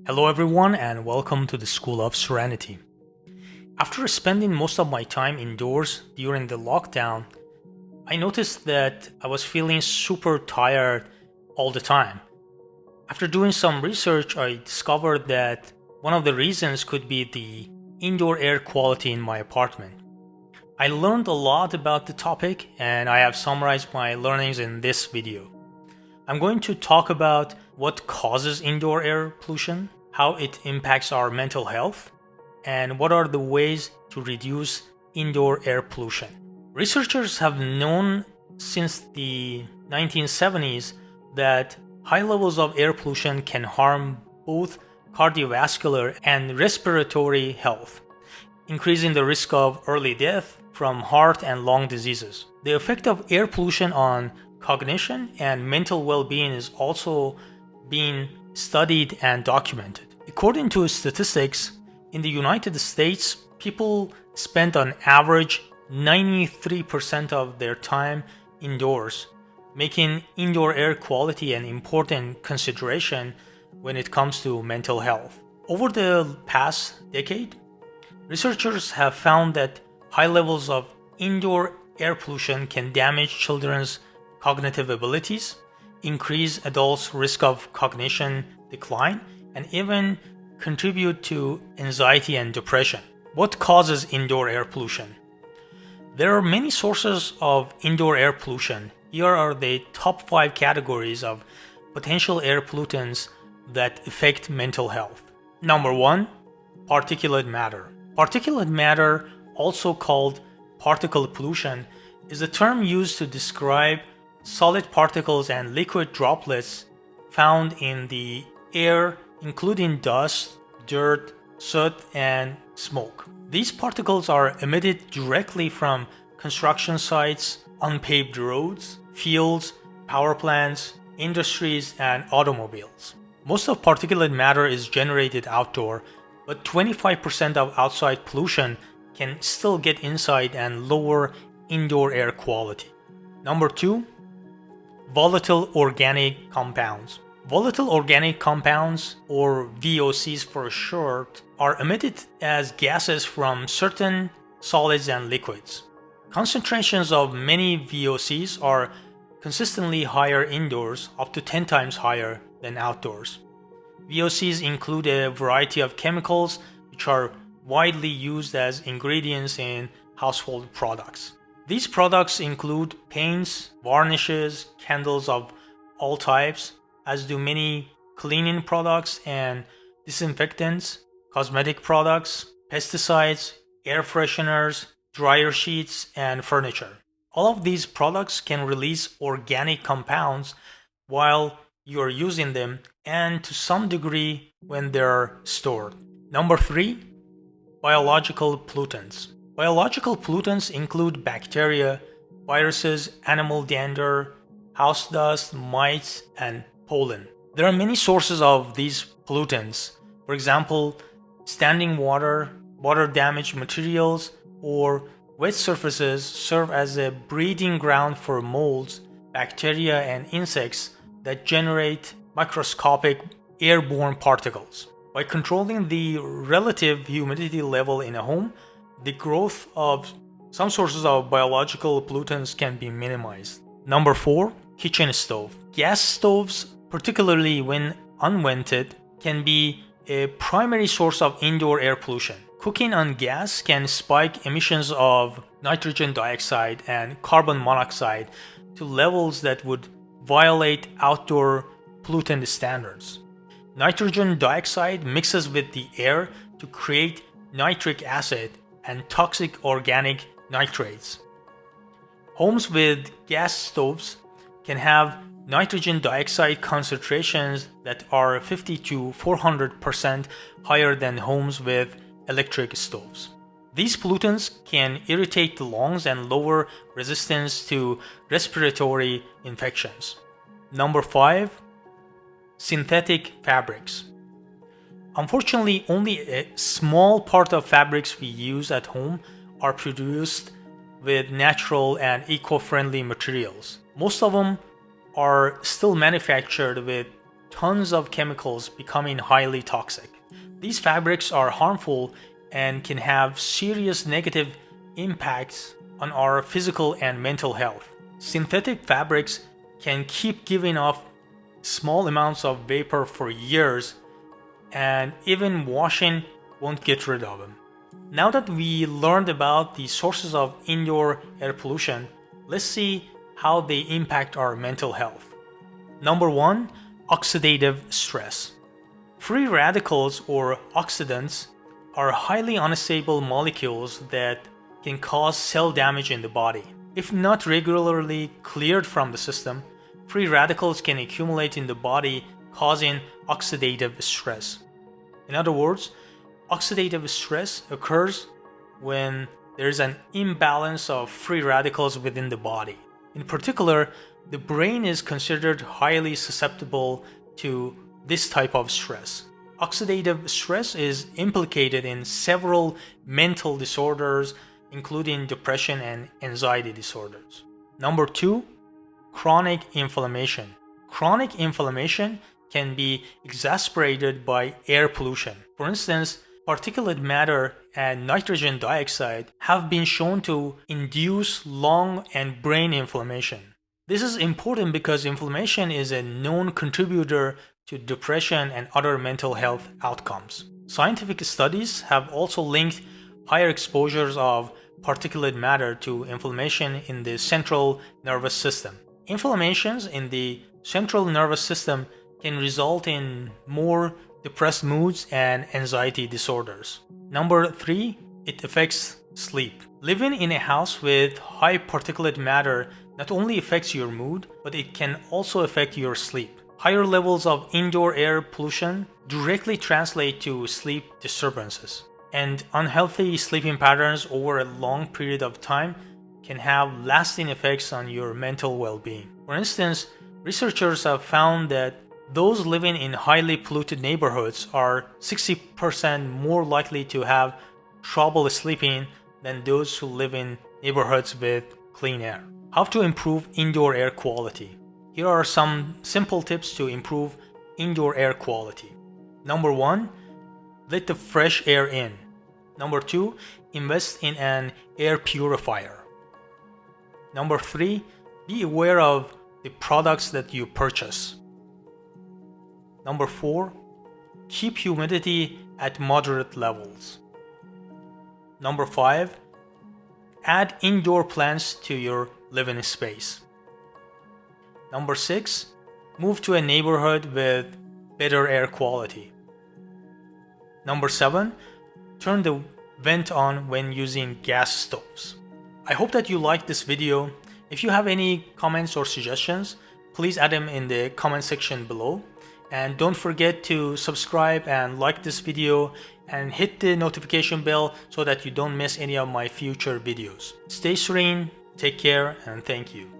Hello everyone and welcome to the School of Serenity. After spending most of my time indoors during the lockdown, I noticed that I was feeling super tired all the time. After doing some research, I discovered that one of the reasons could be the indoor air quality in my apartment. I learned a lot about the topic and I have summarized my learnings in this video. I'm going to talk about what causes indoor air pollution, how it impacts our mental health, and what are the ways to reduce indoor air pollution. Researchers have known since the 1970s that high levels of air pollution can harm both cardiovascular and respiratory health, increasing the risk of early death from heart and lung diseases. The effect of air pollution on cognition and mental well-being is also being studied and documented. According to statistics, in the United States, people spend on average 93% of their time indoors, making indoor air quality an important consideration when it comes to mental health. Over the past decade, researchers have found that high levels of indoor air pollution can damage children's cognitive abilities, increase adults' risk of cognition decline, and even contribute to anxiety and depression. What causes indoor air pollution? There are many sources of indoor air pollution. Here are the top 5 categories of potential air pollutants that affect mental health. Number 1, particulate matter. Particulate matter, also called particle pollution, is a term used to describe solid particles and liquid droplets found in the air, including dust, dirt, soot, and smoke. These particles are emitted directly from construction sites, unpaved roads, fields, power plants, industries, and automobiles. Most of particulate matter is generated outdoor, but 25% of outside pollution can still get inside and lower indoor air quality. Number 2, volatile organic compounds. Volatile organic compounds, or VOCs for short, are emitted as gases from certain solids and liquids. Concentrations of many VOCs are consistently higher indoors, up to 10 times higher than outdoors. VOCs include a variety of chemicals which are widely used as ingredients in household products. These products include paints, varnishes, candles of all types, as do many cleaning products and disinfectants, cosmetic products, pesticides, air fresheners, dryer sheets, and furniture. All of these products can release organic compounds while you are using them and to some degree when they're stored. Number 3, biological pollutants. Biological pollutants include bacteria, viruses, animal dander, house dust, mites, and pollen. There are many sources of these pollutants. For example, standing water, water-damaged materials, or wet surfaces serve as a breeding ground for molds, bacteria, and insects that generate microscopic airborne particles. By controlling the relative humidity level in a home, the growth of some sources of biological pollutants can be minimized. Number 4, kitchen stove. Gas stoves, particularly when unvented, can be a primary source of indoor air pollution. Cooking on gas can spike emissions of nitrogen dioxide and carbon monoxide to levels that would violate outdoor pollutant standards. Nitrogen dioxide mixes with the air to create nitric acid and toxic organic nitrates. Homes with gas stoves can have nitrogen dioxide concentrations that are 50 to 400% higher than homes with electric stoves. These pollutants can irritate the lungs and lower resistance to respiratory infections. Number 5, synthetic fabrics. Unfortunately, only a small part of fabrics we use at home are produced with natural and eco-friendly materials. Most of them are still manufactured with tons of chemicals becoming highly toxic. These fabrics are harmful and can have serious negative impacts on our physical and mental health. Synthetic fabrics can keep giving off small amounts of vapor for years, and even washing won't get rid of them. Now that we learned about the sources of indoor air pollution, let's see how they impact our mental health. Number 1, oxidative stress. Free radicals or oxidants are highly unstable molecules that can cause cell damage in the body. If not regularly cleared from the system, free radicals can accumulate in the body, causing oxidative stress. In other words, oxidative stress occurs when there is an imbalance of free radicals within the body. In particular, the brain is considered highly susceptible to this type of stress. Oxidative stress is implicated in several mental disorders, including depression and anxiety disorders. Number 2, chronic inflammation. Chronic inflammation can be exacerbated by air pollution. For instance, particulate matter and nitrogen dioxide have been shown to induce lung and brain inflammation. This is important because inflammation is a known contributor to depression and other mental health outcomes. Scientific studies have also linked higher exposures of particulate matter to inflammation in the central nervous system. Inflammations in the central nervous system can result in more depressed moods and anxiety disorders. Number 3, it affects sleep. Living in a house with high particulate matter not only affects your mood, but it can also affect your sleep. Higher levels of indoor air pollution directly translate to sleep disturbances, and unhealthy sleeping patterns over a long period of time can have lasting effects on your mental well-being. For instance, researchers have found that those living in highly polluted neighborhoods are 60% more likely to have trouble sleeping than those who live in neighborhoods with clean air. How to improve indoor air quality? Here are some simple tips to improve indoor air quality. Number 1, let the fresh air in. Number 2, invest in an air purifier. Number 3, be aware of the products that you purchase. Number 4, keep humidity at moderate levels. Number 5, add indoor plants to your living space. Number 6, move to a neighborhood with better air quality. Number 7, turn the vent on when using gas stoves. I hope that you liked this video. If you have any comments or suggestions, please add them in the comment section below. And don't forget to subscribe and like this video and hit the notification bell so that you don't miss any of my future videos. Stay serene, take care, and thank you.